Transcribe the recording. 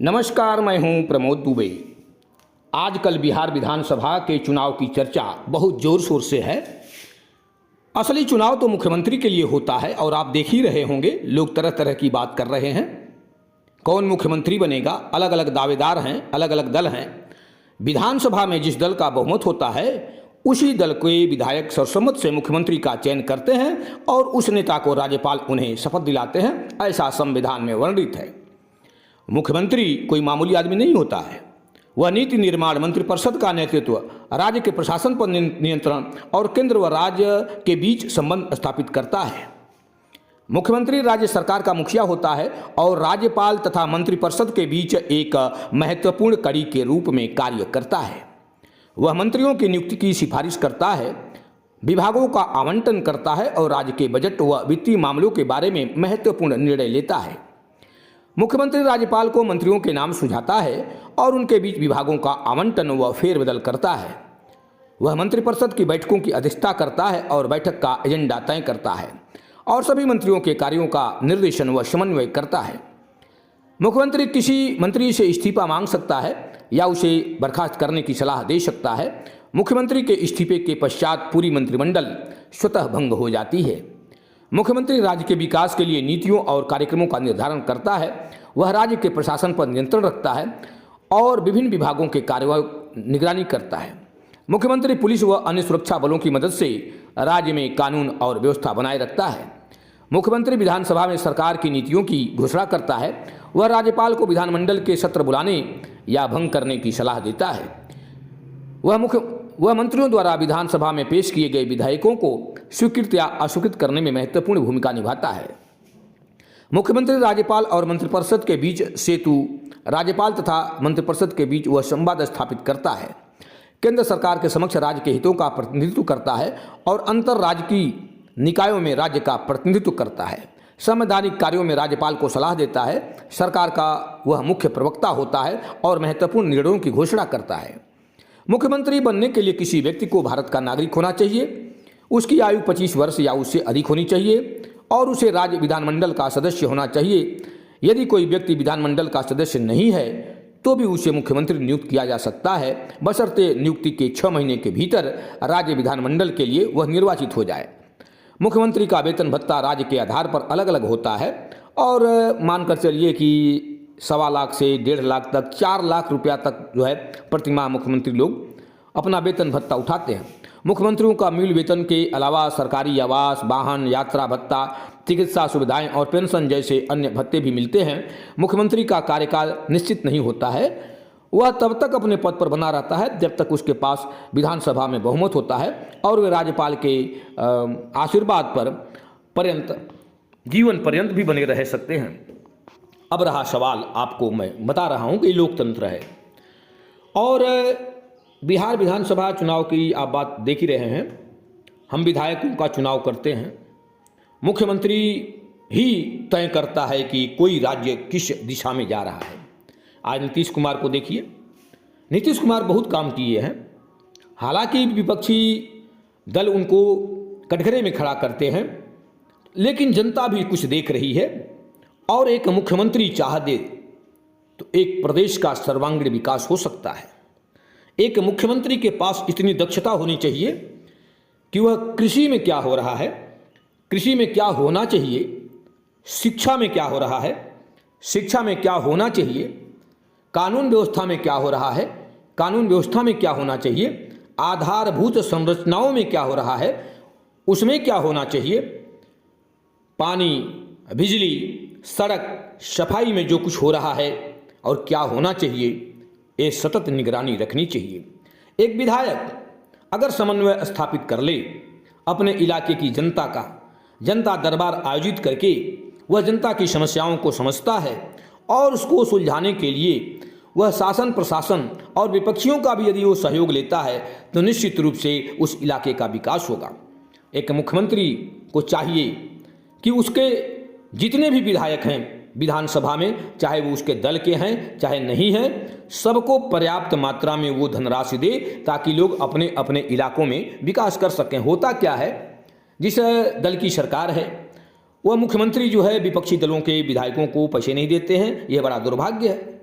नमस्कार, मैं हूं प्रमोद दुबे। आजकल बिहार विधानसभा के चुनाव की चर्चा बहुत जोर शोर से है। असली चुनाव तो मुख्यमंत्री के लिए होता है और आप देख ही रहे होंगे, लोग तरह तरह की बात कर रहे हैं। कौन मुख्यमंत्री बनेगा, अलग अलग दावेदार हैं, अलग अलग दल हैं। विधानसभा में जिस दल का बहुमत होता है उसी दल के विधायक सर्वसम्मत से मुख्यमंत्री का चयन करते हैं और उस नेता को राज्यपाल उन्हें शपथ दिलाते हैं, ऐसा संविधान में वर्णित है। मुख्यमंत्री कोई मामूली आदमी नहीं होता है। वह नीति निर्माण मंत्रिपरिषद का नेतृत्व, राज्य के प्रशासन पर नियंत्रण और केंद्र व राज्य के बीच संबंध स्थापित करता है। मुख्यमंत्री राज्य सरकार का मुखिया होता है और राज्यपाल तथा मंत्रिपरिषद के बीच एक महत्वपूर्ण कड़ी के रूप में कार्य करता है। वह मंत्रियों की नियुक्ति की सिफारिश करता है, विभागों का आवंटन करता है और राज्य के बजट व वित्तीय मामलों के बारे में महत्वपूर्ण निर्णय लेता है। मुख्यमंत्री राज्यपाल को मंत्रियों के नाम सुझाता है और उनके बीच विभागों का आवंटन व फेरबदल करता है। वह मंत्रिपरिषद की बैठकों की अध्यक्षता करता है और बैठक का एजेंडा तय करता है और सभी मंत्रियों के कार्यों का निर्देशन व समन्वय करता है। मुख्यमंत्री किसी मंत्री से इस्तीफा मांग सकता है या उसे बर्खास्त करने की सलाह दे सकता है। मुख्यमंत्री के इस्तीफे के पश्चात पूरी मंत्रिमंडल स्वतः भंग हो जाती है। मुख्यमंत्री राज्य के विकास के लिए नीतियों और कार्यक्रमों का निर्धारण करता है। वह राज्य के प्रशासन पर नियंत्रण रखता है और विभिन्न विभागों के कार्यों निगरानी करता है। मुख्यमंत्री पुलिस व अन्य सुरक्षा बलों की मदद से राज्य में कानून और व्यवस्था बनाए रखता है। मुख्यमंत्री विधानसभा में सरकार की नीतियों की घोषणा करता है। वह राज्यपाल को विधानमंडल के सत्र बुलाने या भंग करने की सलाह देता है। वह मंत्रियों द्वारा विधानसभा में पेश किए गए विधेयकों को स्वीकृत या अस्वीकृत करने में महत्वपूर्ण भूमिका निभाता है। मुख्यमंत्री राज्यपाल और मंत्रिपरिषद के बीच सेतु, राज्यपाल तथा मंत्रिपरिषद के बीच वह संवाद स्थापित करता है। केंद्र सरकार के समक्ष राज्य के हितों का प्रतिनिधित्व करता है और अंतर राज्य की निकायों में राज्य का प्रतिनिधित्व करता है। संवैधानिक कार्यों में राज्यपाल को सलाह देता है। सरकार का वह मुख्य प्रवक्ता होता है और महत्वपूर्ण निर्णयों की घोषणा करता है। मुख्यमंत्री बनने के लिए किसी व्यक्ति को भारत का नागरिक होना चाहिए, उसकी आयु 25 वर्ष या उससे अधिक होनी चाहिए और उसे राज्य विधानमंडल का सदस्य होना चाहिए। यदि कोई व्यक्ति विधानमंडल का सदस्य नहीं है तो भी उसे मुख्यमंत्री नियुक्त किया जा सकता है, बशर्ते नियुक्ति के 6 महीने के भीतर राज्य विधानमंडल के लिए वह निर्वाचित हो जाए। मुख्यमंत्री का वेतन भत्ता राज्य के आधार पर अलग अलग होता है और मानकर चलिए कि 1.25 लाख से 1.5 लाख तक, 4 लाख रुपया तक जो है प्रतिमाह मुख्यमंत्री लोग अपना वेतन भत्ता उठाते हैं। मुख्यमंत्रियों का मूल वेतन के अलावा सरकारी आवास, वाहन, यात्रा भत्ता, चिकित्सा सुविधाएं और पेंशन जैसे अन्य भत्ते भी मिलते हैं। मुख्यमंत्री का कार्यकाल निश्चित नहीं होता है। वह तब तक अपने पद पर बना रहता है जब तक उसके पास विधानसभा में बहुमत होता है और वे राज्यपाल के आशीर्वाद पर जीवन पर्यंत भी बने रह सकते हैं। अब रहा सवाल, आपको मैं बता रहा हूं कि लोकतंत्र है और बिहार विधानसभा चुनाव की आप बात देख ही रहे हैं। हम विधायकों का चुनाव करते हैं, मुख्यमंत्री ही तय करता है कि कोई राज्य किस दिशा में जा रहा है। आज नीतीश कुमार को देखिए, नीतीश कुमार बहुत काम किए हैं। हालांकि विपक्षी दल उनको कटघरे में खड़ा करते हैं, लेकिन जनता भी कुछ देख रही है और एक मुख्यमंत्री चाह दे तो एक प्रदेश का सर्वांगीण विकास हो सकता है। एक मुख्यमंत्री के पास इतनी दक्षता होनी चाहिए कि वह कृषि में क्या हो रहा है, कृषि में क्या होना चाहिए, शिक्षा में क्या हो रहा है, शिक्षा में क्या होना चाहिए, कानून व्यवस्था में क्या हो रहा है, कानून व्यवस्था में क्या होना चाहिए, आधारभूत संरचनाओं में क्या हो रहा है, उसमें क्या होना चाहिए, पानी, बिजली, सड़क, सफाई में जो कुछ हो रहा है और क्या होना चाहिए, ये सतत निगरानी रखनी चाहिए। एक विधायक अगर समन्वय स्थापित कर ले, अपने इलाके की जनता का जनता दरबार आयोजित करके वह जनता की समस्याओं को समझता है और उसको सुलझाने के लिए वह शासन प्रशासन और विपक्षियों का भी यदि वो सहयोग लेता है तो निश्चित रूप से उस इलाके का विकास होगा। एक मुख्यमंत्री को चाहिए कि उसके जितने भी विधायक हैं विधानसभा में, चाहे वो उसके दल के हैं चाहे नहीं हैं, सबको पर्याप्त मात्रा में वो धनराशि दे ताकि लोग अपने अपने इलाकों में विकास कर सकें। होता क्या है, जिस दल की सरकार है वह मुख्यमंत्री जो है विपक्षी दलों के विधायकों को पैसे नहीं देते हैं, यह बड़ा दुर्भाग्य है।